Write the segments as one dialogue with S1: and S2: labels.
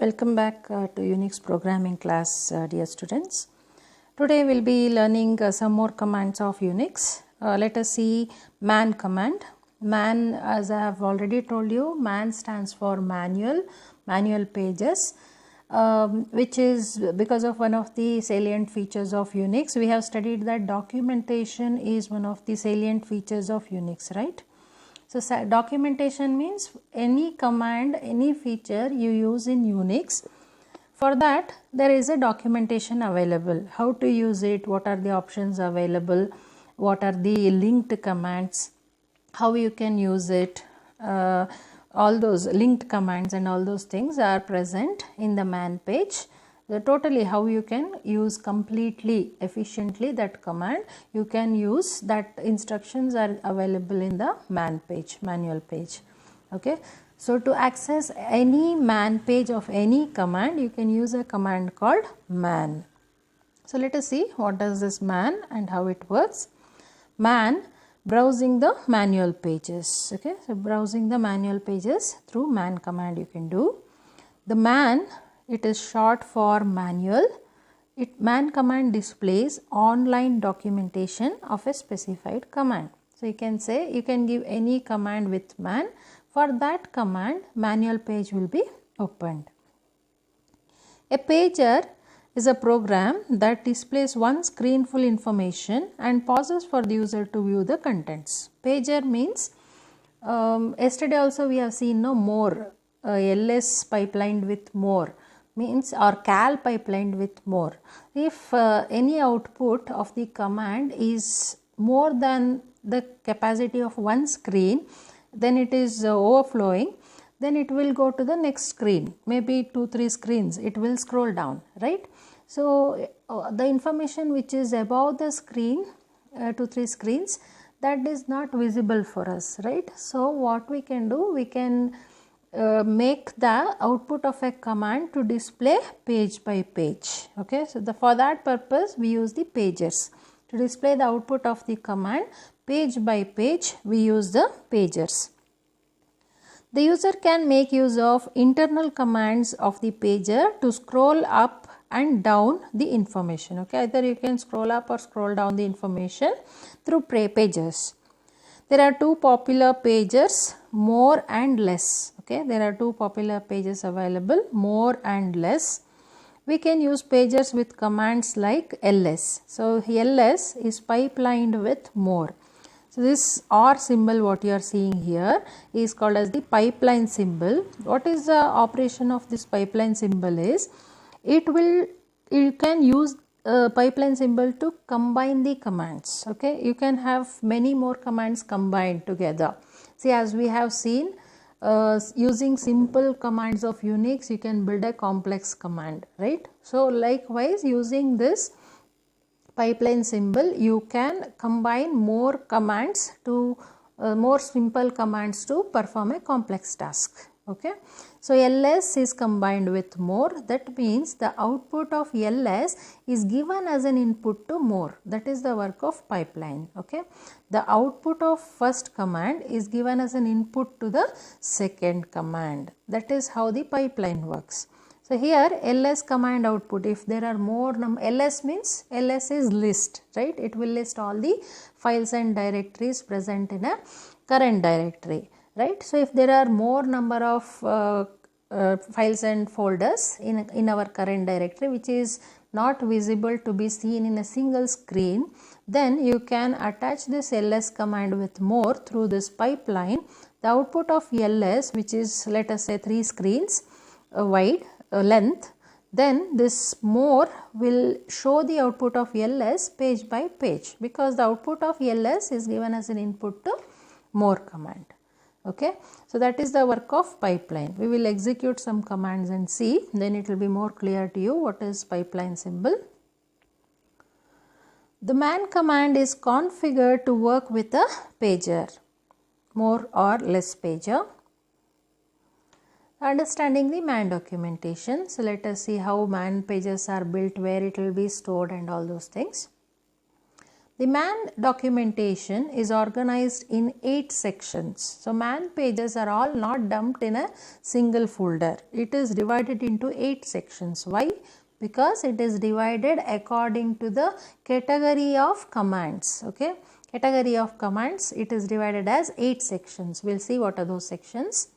S1: Welcome back to Unix programming class, dear students. Today we'll be learning some more commands of Unix. Let us see man command. Man, as I have already told you, man stands for manual pages, which is because of one of the salient features of Unix. We have studied that documentation is one of the salient features of Unix, right? So documentation means any command, any feature you use in Unix. For that there is a documentation available. How to use it, what are the options available, what are the linked commands, how you can use it, all those linked commands and all those things are present in the man page. Totally how you can use completely efficiently that command, you can use that, instructions are available in the man page, manual page. Okay, so to access any man page of any command, you can use a command called man. So let us see what does this man and how it works. Man, browsing the manual pages. Okay, so browsing the manual pages through man command you can do. The man, it is short for manual. Man command displays online documentation of a specified command. So you can say, you can give any command with man. For that command, manual page will be opened. A pager is a program that displays one screen full information and pauses for the user to view the contents. Pager means, yesterday also we have seen more, ls pipelined with more means, or cal pipelined with more. If any output of the command is more than the capacity of one screen, then it is overflowing, then it will go to the next screen, maybe 2-3 screens, it will scroll down, right? So the information which is above the screen, 2-3 screens, that is not visible for us, right? So what we can do, we can make the output of a command to display page by page. Okay, so for that purpose we use the pagers. To display the output of the command page by page, we use the pagers. The user can make use of internal commands of the pager to scroll up and down the information. Okay, either you can scroll up or scroll down the information through pagers. There are two popular pagers, more and less. Okay, there are two popular pages available, more and less. We can use pagers with commands like ls. So ls is pipelined with more. So this or symbol what you are seeing here is called as the pipeline symbol. What is the operation of this pipeline symbol is, you can use pipeline symbol to combine the commands. Okay, you can have many more commands combined together. See, as we have seen, using simple commands of Unix you can build a complex command, right? So likewise, using this pipeline symbol you can combine more commands to more simple commands to perform a complex task. Okay, so ls is combined with more, that means the output of ls is given as an input to more. That is the work of pipeline. Okay, the output of first command is given as an input to the second command. That is how the pipeline works. So here ls command output, if there are more ls means, ls is list, right? It will list all the files and directories present in a current directory, right? So if there are more number of files and folders in our current directory which is not visible to be seen in a single screen, then you can attach this ls command with more through this pipeline. The output of ls, which is, let us say, 3 screens wide length, then this more will show the output of ls page by page, because the output of ls is given as an input to more command. Okay, so that is the work of pipeline. We will execute some commands and see, then it will be more clear to you what is pipeline symbol. The man command is configured to work with a pager, more or less pager. Understanding the man documentation. So let us see how man pages are built, where it will be stored and all those things. The man documentation is organized in 8 sections. So man pages are all not dumped in a single folder. It is divided into 8 sections. Why? Because it is divided according to the category of commands. Okay, category of commands, it is divided as 8 sections. We'll see what are those sections.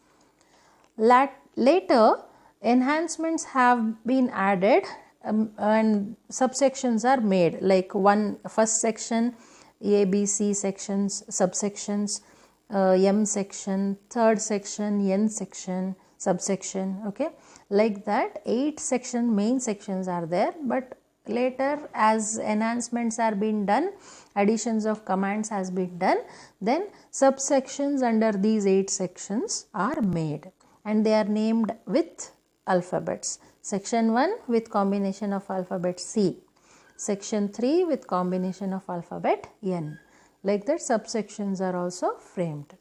S1: Later, enhancements have been added and subsections are made, like first section, A, B, C sections, subsections, M section, third section, N section, subsection. Okay, like that 8 main sections are there, but later as enhancements are being done, additions of commands has been done, then subsections under these 8 sections are made and they are named with alphabets. Section 1 with combination of alphabet C, section 3 with combination of alphabet N. Like that subsections are also framed.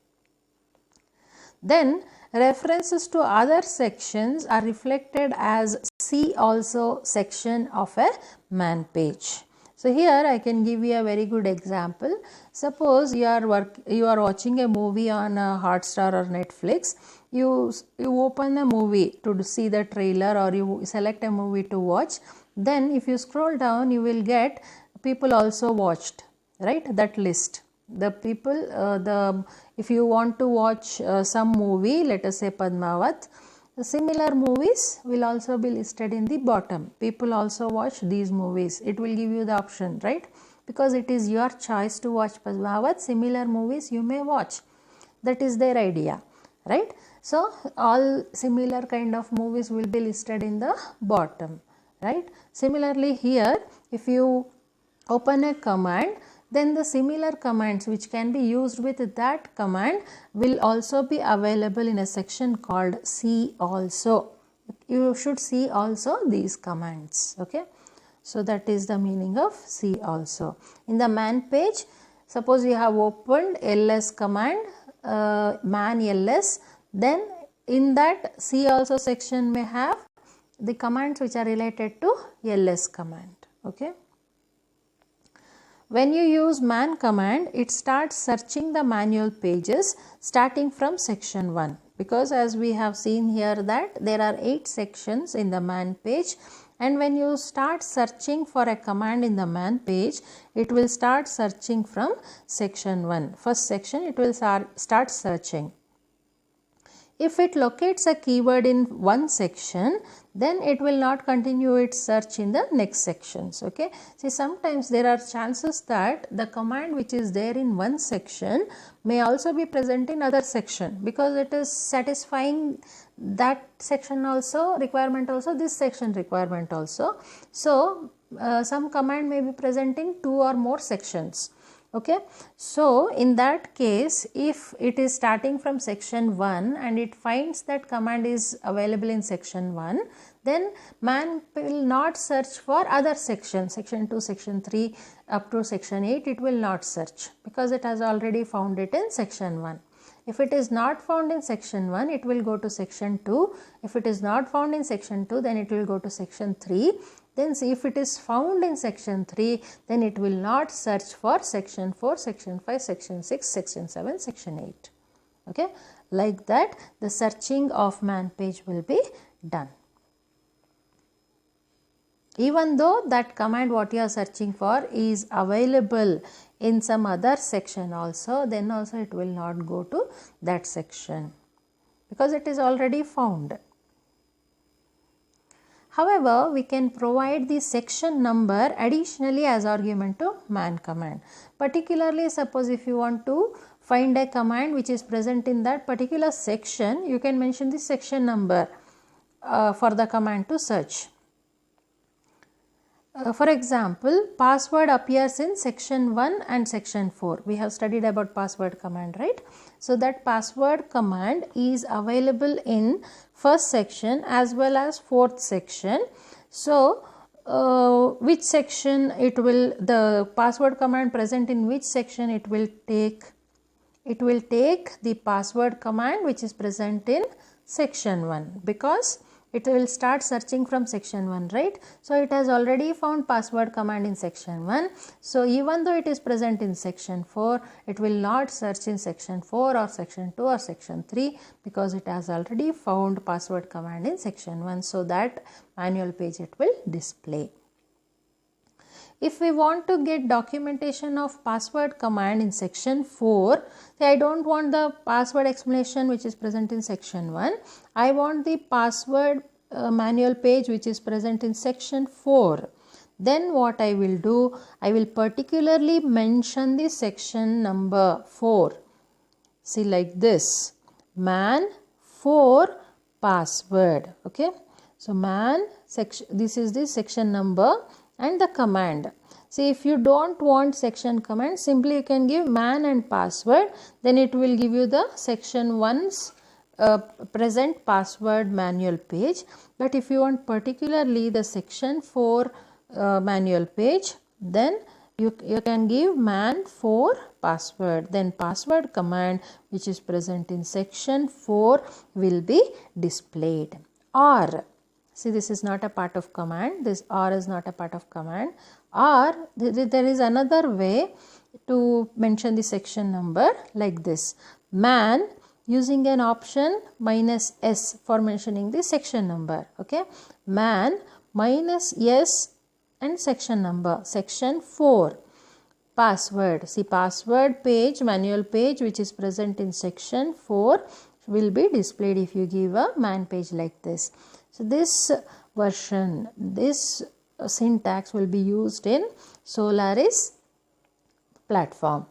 S1: Then references to other sections are reflected as see also section of a man page. So here I can give you a very good example. Suppose you are watching a movie on Hotstar or Netflix. You open a movie to see the trailer, or you select a movie to watch. Then if you scroll down, you will get people also watched, right? That list. The people, if you want to watch some movie, let us say Padmavat, similar movies will also be listed in the bottom. People also watch these movies. It will give you the option, right? Because it is your choice to watch Padmavat. Similar movies you may watch. That is their idea, right? So all similar kind of movies will be listed in the bottom, right? Similarly here, if you open a command, then the similar commands which can be used with that command will also be available in a section called see also. You should see also these commands. Okay, so that is the meaning of see also. In the man page, suppose you have opened ls command, man ls, then in that see also section may have the commands which are related to ls command. Okay. When you use man command, it starts searching the manual pages starting from section 1, because as we have seen here that there are 8 sections in the man page, and when you start searching for a command in the man page, it will start searching from section 1. First section it will start searching. If it locates a keyword in one section, then it will not continue its search in the next sections. Okay. See, sometimes there are chances that the command which is there in one section may also be present in other section, because it is satisfying that section also, requirement also, this section requirement also. So some command may be present in 2 or more sections. Okay, so in that case, if it is starting from section 1 and it finds that command is available in section 1, then man will not search for other sections, section 2, section 3 up to section 8, it will not search, because it has already found it in section 1. If it is not found in section 1, it will go to section 2. If it is not found in section 2, then it will go to section 3. Then see, if it is found in section 3, then it will not search for section 4, section 5, section 6, section 7, section 8. Okay, like that the searching of man page will be done. Even though that command what you are searching for is available in some other section also, then also it will not go to that section, because it is already found. However, we can provide the section number additionally as argument to man command. Particularly, suppose if you want to find a command which is present in that particular section, you can mention the section number for the command to search. For example, password appears in section 1 and section 4. We have studied about password command, right? So that password command is available in first section as well as fourth section. So which section it will, the password command present in which section it will take? It will take the password command which is present in section 1, because it will start searching from section 1, right? So it has already found password command in section 1. So even though it is present in section 4, it will not search in section 4 or section 2 or section 3 because it has already found password command in section 1. So that manual page it will display. If we want to get documentation of password command in section 4, say I don't want the password explanation which is present in section 1, I want the password manual page which is present in section 4. Then what I will do, I will particularly mention the section number 4. See, like this, man 4 password. Okay, so man section, this is the section number and the command. See, if you don't want section command, simply you can give man and password, then it will give you the section 1's present password manual page. But if you want particularly the section 4 manual page, then you can give man 4 password, then password command which is present in section 4 will be displayed. Or see, this is not a part of command, this or is not a part of command. Or there is another way to mention the section number like this, man using an option -s for mentioning the section number. Okay, man -s and section number, section 4 password. See, password page, manual page which is present in section 4 will be displayed if you give a man page like this. So this version, this syntax will be used in Solaris platform.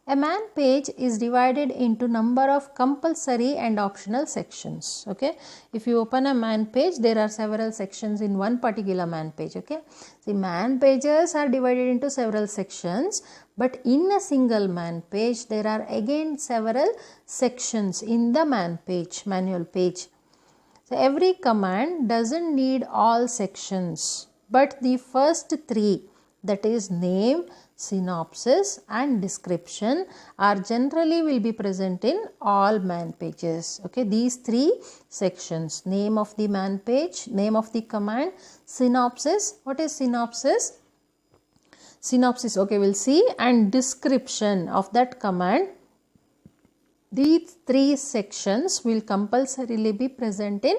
S1: A man page is divided into number of compulsory and optional sections. Okay, if you open a man page, there are several sections in one particular man page. Okay, the man pages are divided into several sections, but in a single man page there are again several sections in the man page, manual page. So every command doesn't need all sections, but the first 3, that is name, synopsis and description, are generally will be present in all man pages. Okay, these 3 sections, name of the man page, name of the command, synopsis, what is synopsis? Synopsis, okay, we'll see, and description of that command. These 3 sections will compulsorily be present in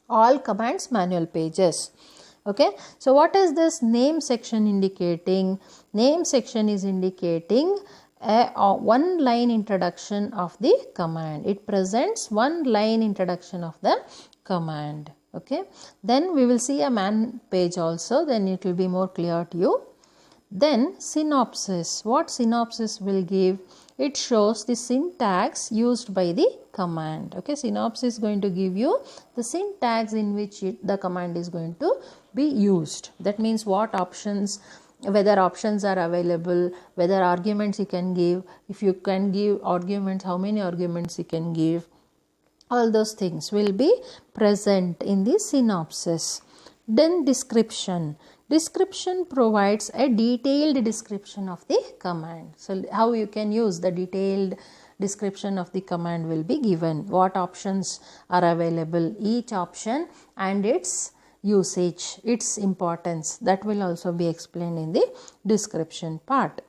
S1: all commands manual pages. Okay, so what is this name section indicating? Name section is indicating a one line introduction of the command. It presents one line introduction of the command. Okay, then we will see a man page also, then it will be more clear to you. Then synopsis, what synopsis will give? It shows the syntax used by the command. Okay, synopsis is going to give you the syntax in which the command is going to be used. That means what options, whether options are available, whether arguments you can give, if you can give arguments, how many arguments you can give, all those things will be present in the synopsis. Then description. Description provides a detailed description of the command. So how you can use the detailed description of the command will be given. What options are available, each option and its usage, its importance, that will also be explained in the description part.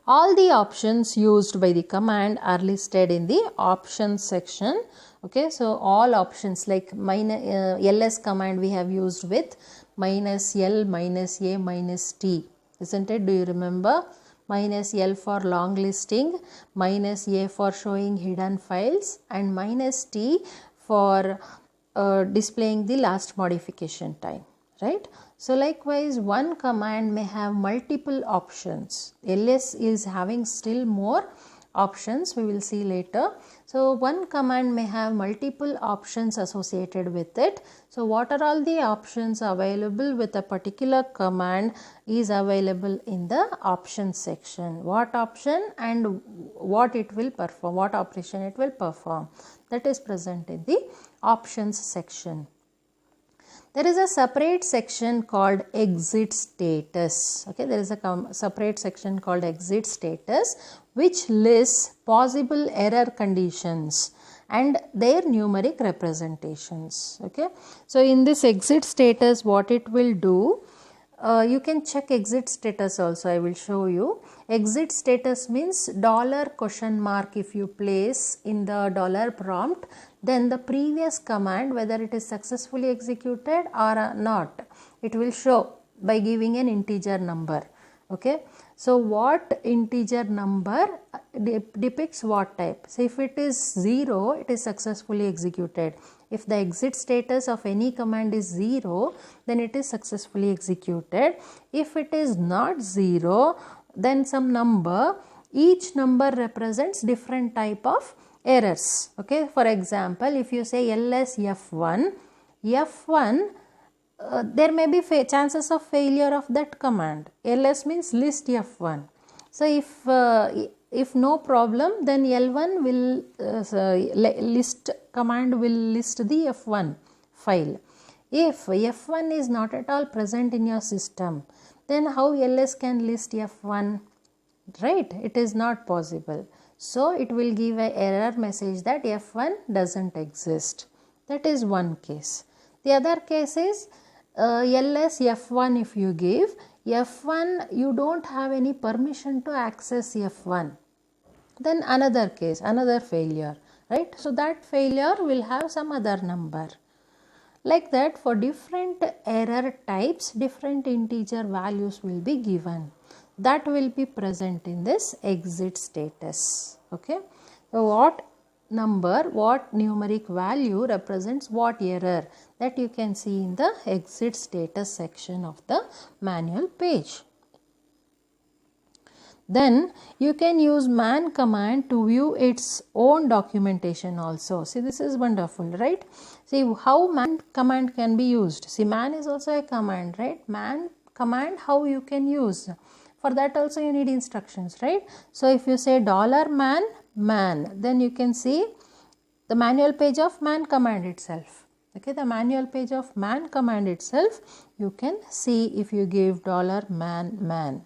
S1: All the options used by the command are listed in the options section. Okay, so all options like ls command we have used with -l, -a, -t, isn't it? Do you remember? -l for long listing, -a for showing hidden files, and -t for displaying the last modification time, right? So likewise, one command may have multiple options. ls is having still more options, we will see later. So one command may have multiple options associated with it. So what are all the options available with a particular command is available in the options section. What option and what it will perform, what operation it will perform, that is present in the options section. There is a separate section called exit status. Okay, there is a separate section called exit status which lists possible error conditions and their numeric representations. Okay, so in this exit status, what it will do, you can check exit status also. I will show you. Exit status means $? If you place in the dollar prompt, then the previous command, whether it is successfully executed or not, it will show by giving an integer number. Okay, so what integer number depicts what type? So if it is 0, it is successfully executed. If the exit status of any command is 0, then it is successfully executed. If it is not 0, then some number, each number represents different type of errors. Okay, for example, if you say ls f1, there may be chances of failure of that command. ls means list f1. So if no problem, then L1 will list command will list the F1 file. If F1 is not at all present in your system, then how ls can list F1? Right? It is not possible. So it will give an error message that F1 doesn't exist. That is one case. The other case is ls F1 if you give, F1 you don't have any permission to access F1. Then another case, another failure, right? So that failure will have some other number. Like that, for different error types, different integer values will be given. That will be present in this exit status. Okay. So what number, what numeric value represents what error, that you can see in the exit status section of the manual page. Then you can use man command to view its own documentation also. See, this is wonderful, right? See how man command can be used. See, man is also a command, right? Man command, how you can use. For that also you need instructions, right? So if you say $man, then you can see the manual page of man command itself. Okay, the manual page of man command itself, you can see if you give $man.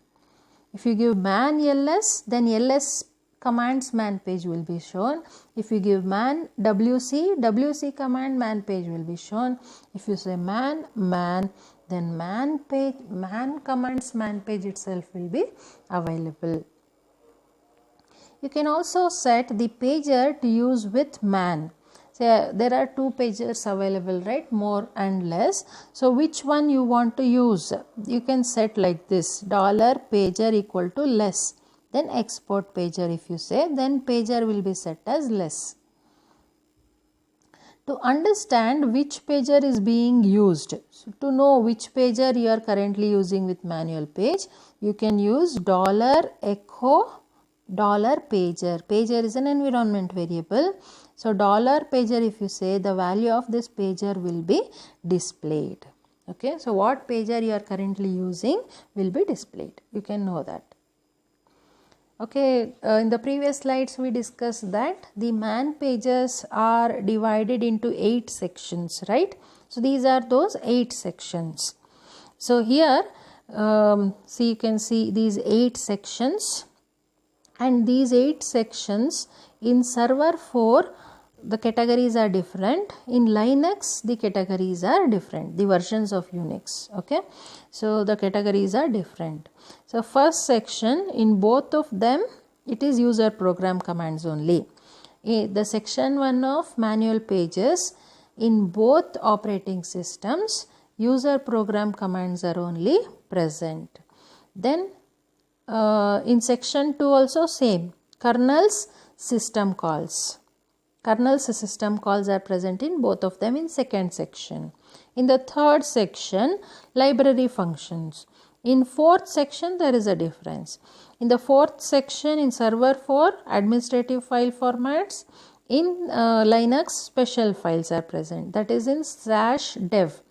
S1: If you give man ls, then ls commands man page will be shown. If you give man wc command man page will be shown. If you say man, then man commands man page itself will be available. You can also set the pager to use with man. So there are two pagers available, right? More and less. So which one you want to use? You can set like this: $pager equal to less. Then export pager if you say, then pager will be set as less. To understand which pager is being used, so to know which pager you are currently using with manual page, you can use $echo $pager. Pager is an environment variable. So $pager, if you say, the value of this pager will be displayed. Okay, so what pager you are currently using will be displayed. You can know that. Okay, in the previous slides we discussed that the man pages are divided into 8 sections, right? So these are those 8 sections. So here, see, you can see these 8 sections, and these 8 sections in server 4 the categories are different. In Linux the categories are different, the versions of Unix. Okay, so the categories are different. So first section, in both of them it is user program commands only. The section 1 of manual pages, in both operating systems user program commands are only present. Then in section 2 also same, kernel's system calls. Kernel's system calls are present in both of them in second section. In the third section, library functions. In fourth section, there is a difference. In the fourth section, in server 4, administrative file formats. In Linux, special files are present. That is in /dev.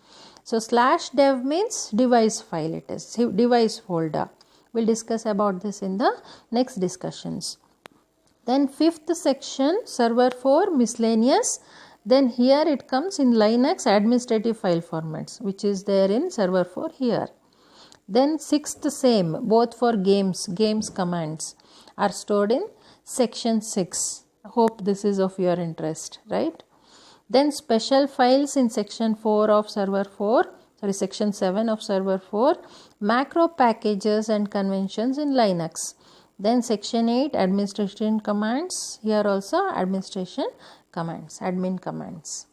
S1: So /dev means device file, it is device folder. We'll discuss about this in the next discussions. Then fifth section, server 4, miscellaneous. Then here it comes in Linux administrative file formats, which is there in server 4 here. Then sixth same, both for games commands are stored in section 6. Hope this is of your interest, right? Then special files in section 4 of server 4, section 7 of server 4, macro packages and conventions in Linux. Then section 8, administration commands, here also administration commands, admin commands.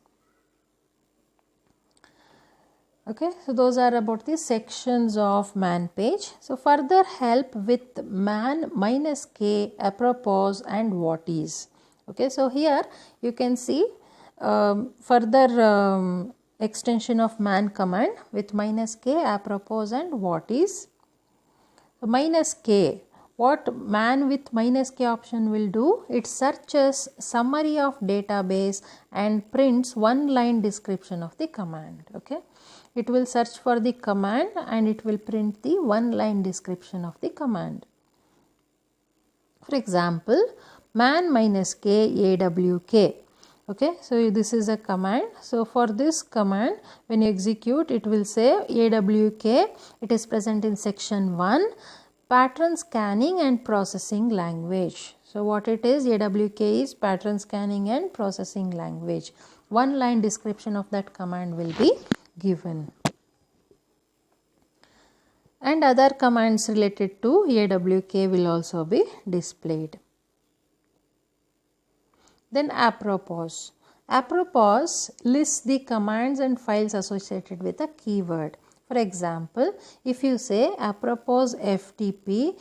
S1: Okay, so those are about the sections of man page. So further help with man -k, apropos and what is. Okay, so here you can see further extension of man command with -k, apropos and what is. So -k, what man with -k option will do, it searches summary of database and prints one line description of the command. Okay, it will search for the command and it will print the one line description of the command. For example, man -k awk. Okay, so this is a command. So for this command, when you execute, it will say awk, it is present in section 1, pattern scanning and processing language. So what it is, awk is pattern scanning and processing language. One line description of that command will be given. And other commands related to awk will also be displayed. Then apropos. Apropos lists the commands and files associated with a keyword. For example, if you say apropos ftp,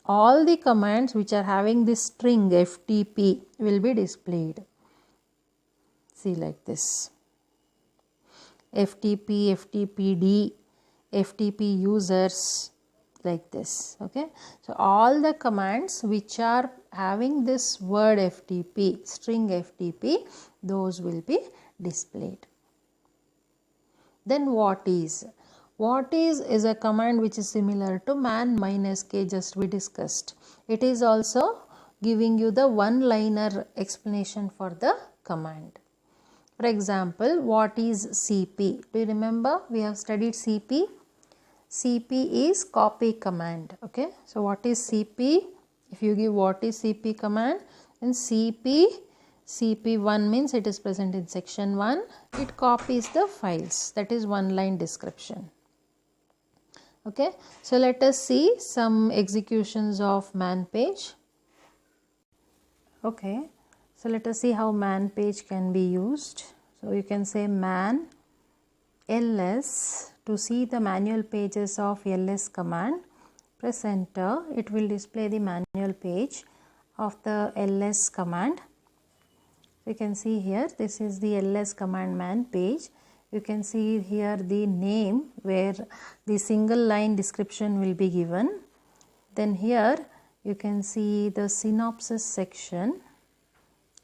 S1: all the commands which are having this string ftp will be displayed. See, like this. ftp, ftpd, ftp users, like this. Okay, so all the commands which are having this word ftp, string ftp, those will be displayed. Then what is? What is a command which is similar to man -k, just we discussed. It is also giving you the one-liner explanation for the command. For example, what is cp? Do you remember we have studied cp? cp is copy command. Okay, so what is cp? If you give what is cp command, then cp1 means it is present in section 1. It copies the files, that is one line description. Okay, so let us see some executions of man page. Okay, so let us see how man page can be used. So you can say man ls to see the manual pages of ls command. Press enter, it will display the manual page of the ls command. You can see here, this is the ls command man page. You can see here the name where the single line description will be given. Then here you can see the synopsis section.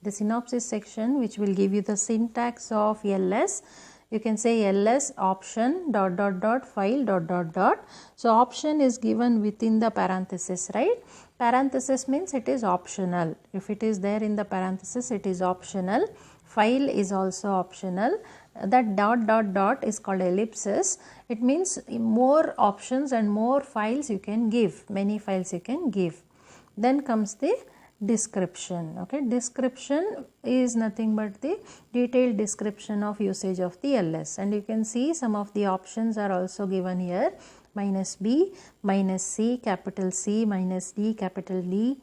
S1: The synopsis section which will give you the syntax of ls. You can say ls option ... file ... So option is given within the parenthesis, right? Parenthesis means it is optional. If it is there in the parenthesis, it is optional. File is also optional. That ... is called ellipsis. It means more options and more files you can give. Many files you can give. Then comes the description. Okay, description is nothing but the detailed description of usage of the ls, and you can see some of the options are also given here: -b, -c, capital C, -d, capital D,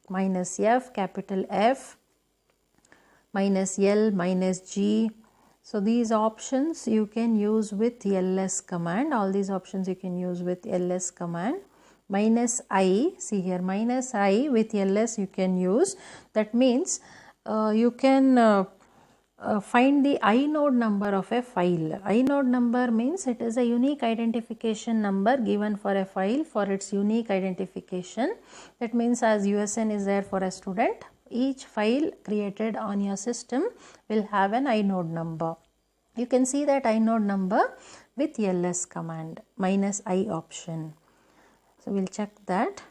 S1: -f, capital F, -l, -g. So these options you can use with ls command. All these options you can use with ls command. -i, see here, -i with ls you can use. That means you can find the inode number of a file. Inode number means it is a unique identification number given for a file for its unique identification. That means as USN is there for a student, each file created on your system will have an inode number. You can see that inode number with ls command, -i option. So we'll check that.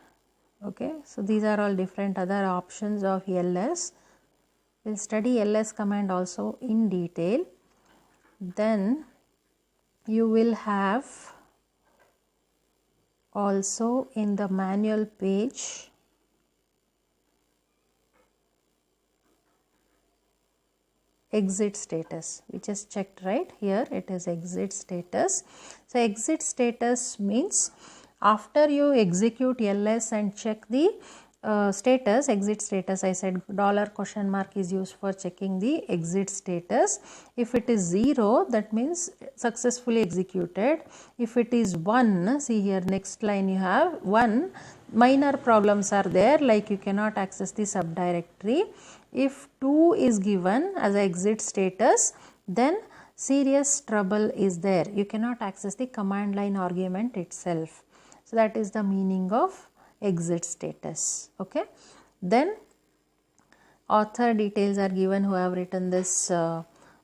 S1: Okay, so these are all different other options of ls. We'll study ls command also in detail. Then you will have also in the manual page exit status. We just checked, right? Here it is exit status. So exit status means after you execute ls and check the status, exit status, I said $? is used for checking the exit status. If it is 0, that means successfully executed. If it is 1, see here next line you have 1, minor problems are there, like you cannot access the subdirectory. If 2 is given as exit status, then serious trouble is there. You cannot access the command line argument itself. So that is the meaning of exit status. Okay. Then author details are given who have written this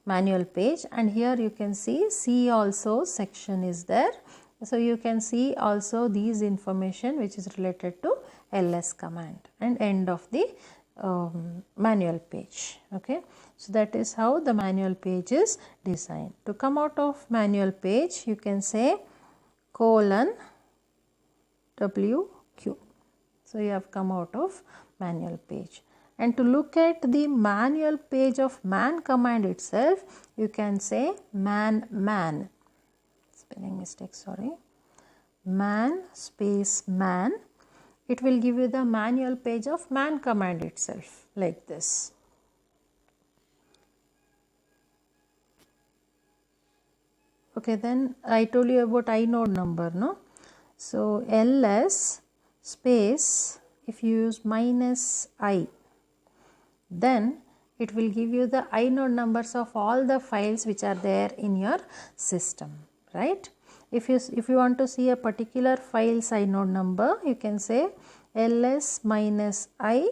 S1: manual page, and here you can see also section is there. So you can see also these information which is related to ls command, and end of the manual page. Okay. So that is how the manual page is designed. To come out of manual page, you can say :WQ. So you have come out of manual page. And to look at the manual page of man command itself, you can say man, spelling mistake, sorry, man space man. It will give you the manual page of man command itself, like this. Okay, then I told you about inode number, no? So ls space, if you use -i, then it will give you the inode numbers of all the files which are there in your system, right? If you want to see a particular file's inode number, you can say ls -i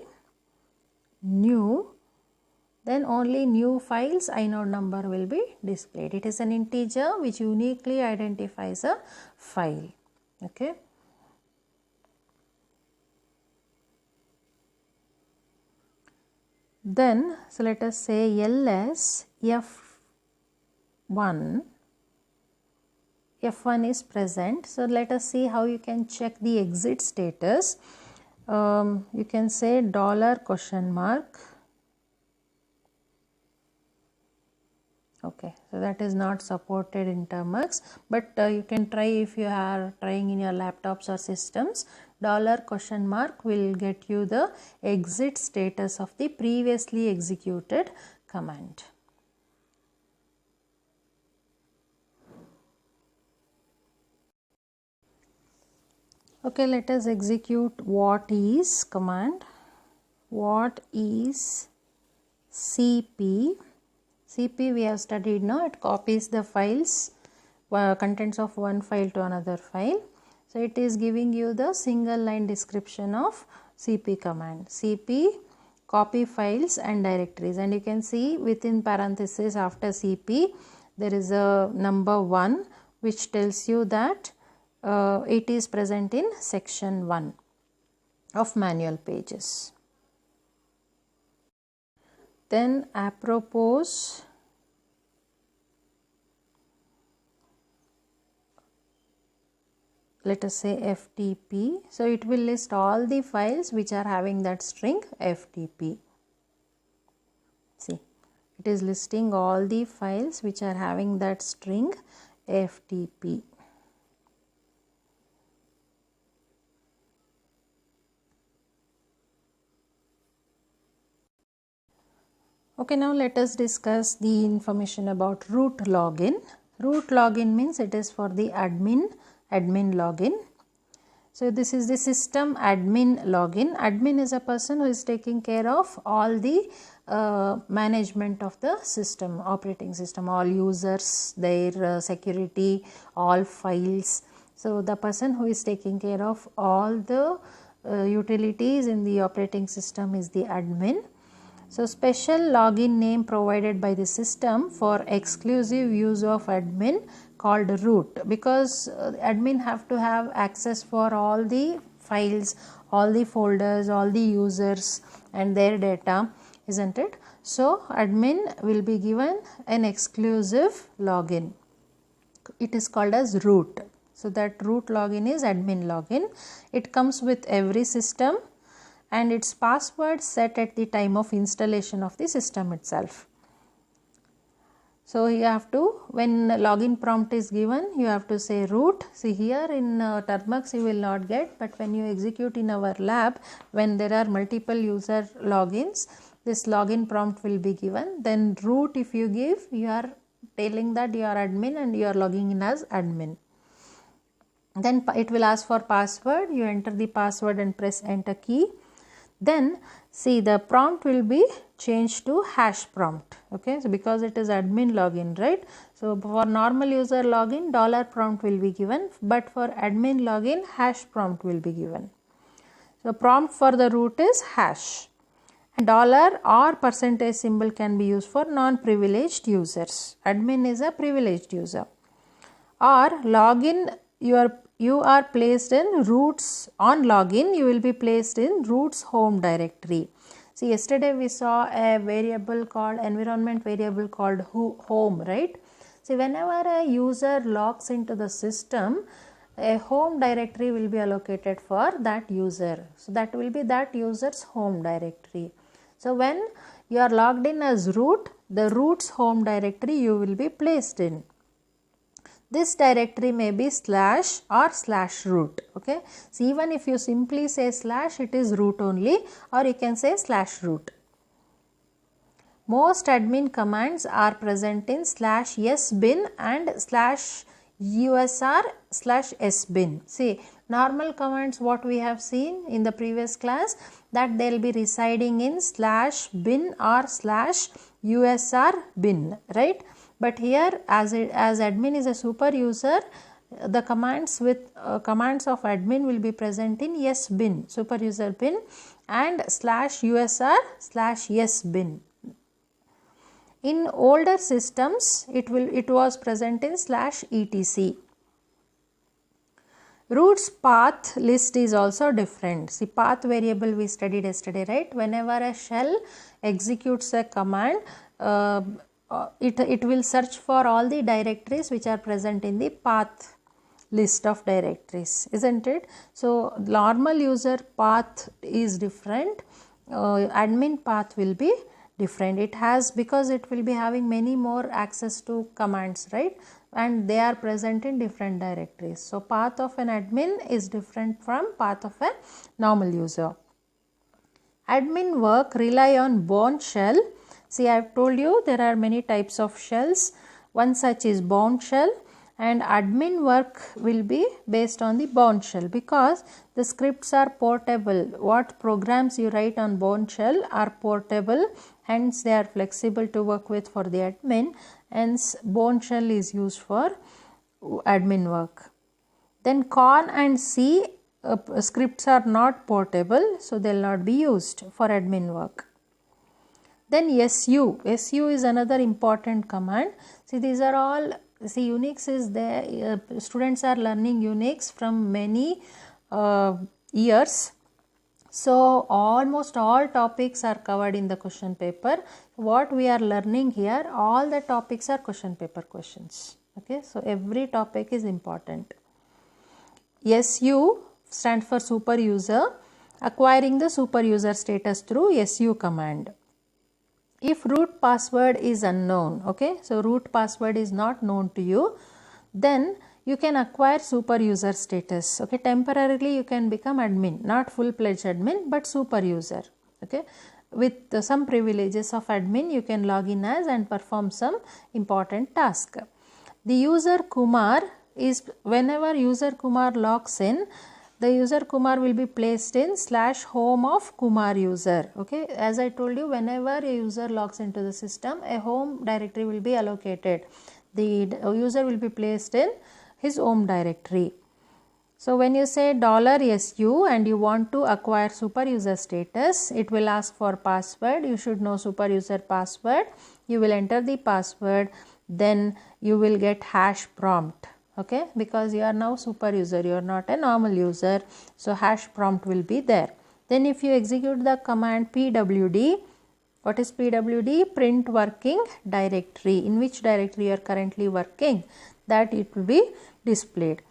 S1: new, then only new files inode number will be displayed. It is an integer which uniquely identifies a file. Okay. Then, so let us say ls f1 is present. So let us see how you can check the exit status. You can say $? Okay, so that is not supported in Termux, but you can try if you are trying in your laptops or systems. $? will get you the exit status of the previously executed command. Okay, let us execute what is command. What is cp? cp we have studied now, it copies the files, contents of one file to another file. So it is giving you the single line description of cp command. cp copy files and directories, and you can see within parenthesis after cp there is a number 1 which tells you that it is present in section 1 of manual pages. Then apropos let us say ftp. So it will list all the files which are having that string ftp. See, it is listing all the files which are having that string ftp. Okay, now let us discuss the information about root login. Root login means it is for the admin login. So this is the system admin login. Admin is a person who is taking care of all the management of the system, operating system, all users, their security, all files. So the person who is taking care of all the utilities in the operating system is the admin. So special login name provided by the system for exclusive use of admin called root, because admin have to have access for all the files, all the folders, all the users and their data, isn't it? So admin will be given an exclusive login. It is called as root. So that root login is admin login. It comes with every system and its password set at the time of installation of the system itself. So you have to, when login prompt is given, you have to say root. See here in Termux you will not get, but when you execute in our lab, when there are multiple user logins, this login prompt will be given. Then root if you give, you are telling that you are admin and you are logging in as admin. Then it will ask for password. You enter the password and press enter key. Then see the prompt will be changed to hash prompt. Okay, so because it is admin login, right? So for normal user login, dollar prompt will be given, but for admin login, hash prompt will be given. So prompt for the root is hash. Dollar or percentage symbol can be used for non-privileged users. Admin is a privileged user. Or login, you are placed in roots. On login you will be placed in roots home directory. See, yesterday we saw a variable called environment variable called home, right? See, whenever a user logs into the system, a home directory will be allocated for that user. So that will be that user's home directory. So when you are logged in as root, the root's home directory you will be placed in. This directory may be slash or slash root. Okay, so even if you simply say slash, it is root only, or you can say slash root. Most admin commands are present in slash sbin and slash usr slash sbin. See, normal commands what we have seen in the previous class, that they will be residing in slash bin or slash usr bin, right? But here as admin is a super user, the commands with commands of admin will be present in sbin, super user bin, and slash usr slash sbin. In older systems, it was present in slash etc. Root's path list is also different. See, path variable we studied yesterday, right? Whenever a shell executes a command, it will search for all the directories which are present in the path list of directories, isn't it? So normal user path is different, admin path will be different. It has, because it will be having many more access to commands, right? And they are present in different directories. So path of an admin is different from path of a normal user. Admin work rely on bourne shell. See, I have told you there are many types of shells. One such is bourne shell, and admin work will be based on the bourne shell because the scripts are portable. What programs you write on bourne shell are portable, hence they are flexible to work with for the admin. Hence bourne shell is used for admin work. Then corn and C scripts are not portable, so they will not be used for admin work. Then SU is another important command. See, these are all, see, Unix is there, students are learning Unix from many years. So almost all topics are covered in the question paper. What we are learning here, all the topics are question paper questions. Okay, so every topic is important. SU stands for super user, acquiring the super user status through SU command. If root password is unknown, okay, so root password is not known to you, then you can acquire super user status. Okay, temporarily you can become admin, not full-fledged admin, but super user. Okay, with some privileges of admin, you can log in as and perform some important task. The user Kumar is, whenever user Kumar logs in, the user Kumar will be placed in slash home of Kumar user. Okay, as I told you, whenever a user logs into the system, a home directory will be allocated. The user will be placed in his home directory. So when you say $SU and you want to acquire super user status, it will ask for password. You should know super user password. You will enter the password, then you will get hash prompt. Okay, because you are now super user, you are not a normal user, so hash prompt will be there. Then if you execute the command pwd, What is PWD? Print working directory. In which directory you are currently working, that it will be displayed.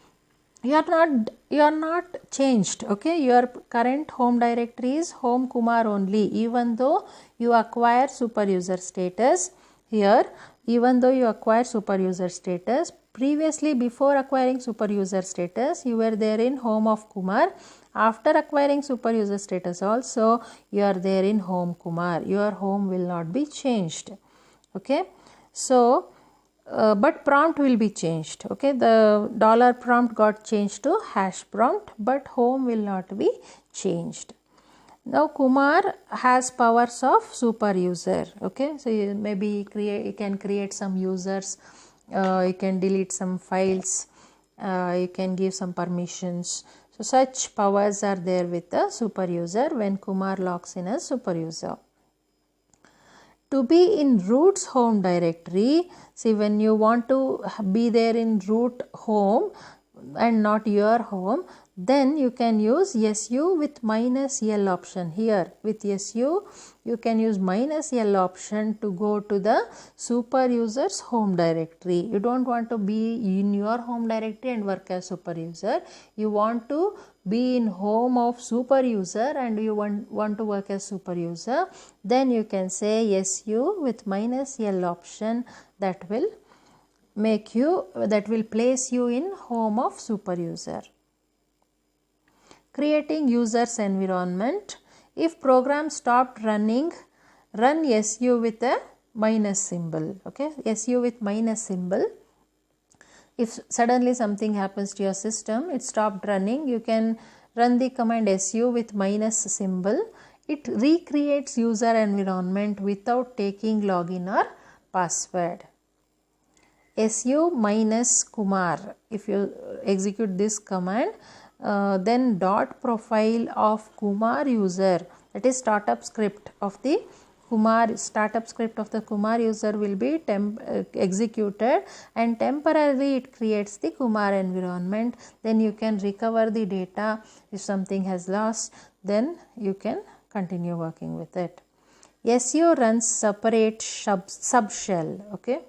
S1: You are not changed, okay? Your current home directory is home Kumar only, even though you acquire super user status. Here, even though you acquire super user status, previously before acquiring super user status, you were there in home of Kumar. After acquiring super user status also, you are there in home Kumar. Your home will not be changed, okay? So but prompt will be changed, okay? The dollar prompt got changed to hash prompt, but home will not be changed. Now Kumar has powers of super user, okay? So you can create some users, you can delete some files, you can give some permissions. So such powers are there with the super user when Kumar logs in as super user. To be in root's home directory, see, when you want to be there in root home and not your home, then you can use SU with -L option. Here with SU you can use -L option to go to the super user's home directory. You don't want to be in your home directory and work as super user. You want to be in home of super user and you want to work as super user, then you can say SU with -L option. That will place you in home of super user. Creating users environment. If program stopped running, run SU with a minus symbol, okay? SU with minus symbol. If suddenly something happens to your system, it stopped running, you can run the command SU with minus symbol. It recreates user environment without taking login or password. SU minus Kumar. If you execute this command, then dot profile of Kumar user, that is startup script of the Kumar user will be executed, and temporarily it creates the Kumar environment. Then you can recover the data. If something has lost, then you can continue working with it. SU runs separate subshell, okay?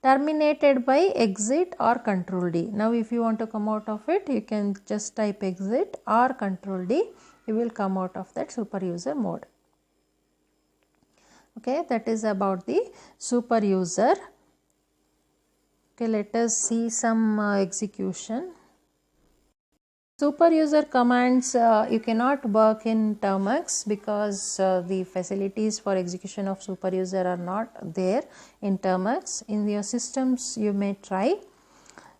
S1: Terminated by exit or control D. Now if you want to come out of it, you can just type exit or control D. You will come out of that super user mode. Okay, that is about the super user. Okay, let us see some execution. Super user commands, you cannot work in Termux because the facilities for execution of super user are not there in Termux. In your systems you may try.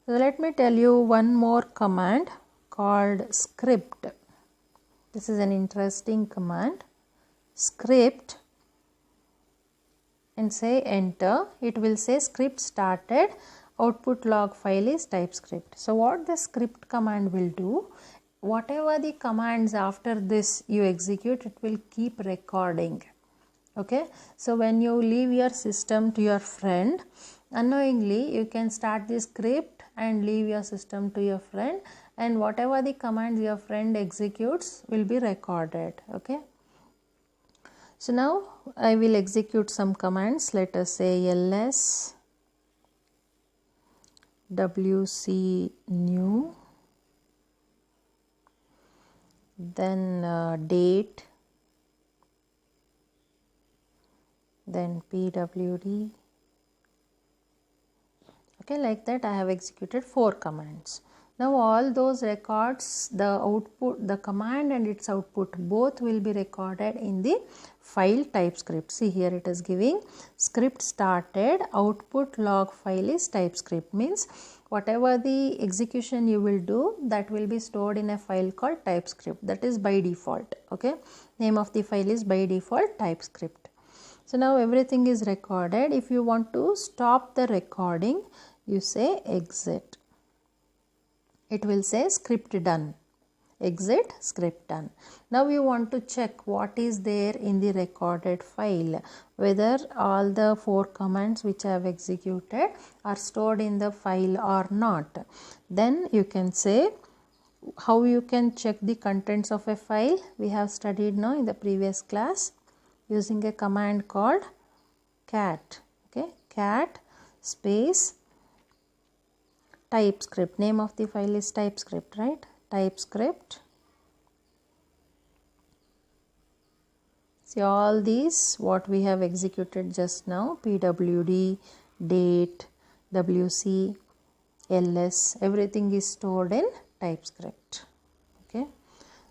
S1: So let me tell you one more command called script. This is an interesting command. Script, and say enter. It will say script started. Output log file is TypeScript. So what the script command will do, whatever the commands after this you execute, it will keep recording. Okay, so when you leave your system to your friend, unknowingly you can start the script and leave your system to your friend, and whatever the commands your friend executes will be recorded. Okay, so now I will execute some commands. Let us say ls wc new, then date, then pwd. Okay, like that I have executed 4 commands. Now all those records, the output, the command and its output, both will be recorded in the file TypeScript. See here it is giving script started, output log file is TypeScript, means whatever the execution you will do, that will be stored in a file called TypeScript. That is by default. Okay, name of the file is by default TypeScript. So now everything is recorded. If you want to stop the recording, you say exit. It will say script done. Exit, script done. Now you want to check what is there in the recorded file, whether all the 4 commands which I have executed are stored in the file or not. Then you can say how you can check the contents of a file. We have studied now in the previous class. using a command called cat. Okay, cat space TypeScript. Name of the file is TypeScript, right? TypeScript. See all these what we have executed just now: pwd, date, wc, ls, everything is stored in TypeScript. Okay,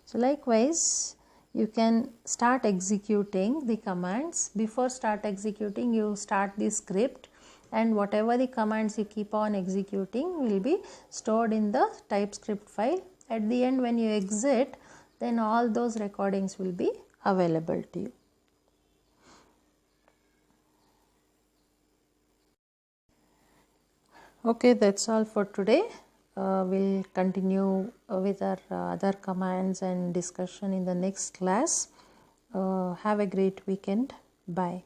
S1: so likewise you can start executing the commands. Before start executing, you start the script, and whatever the commands you keep on executing will be stored in the TypeScript file. At the end, when you exit, then all those recordings will be available to you. Okay, that's all for today. We'll continue with our other commands and discussion in the next class. Have a great weekend. Bye.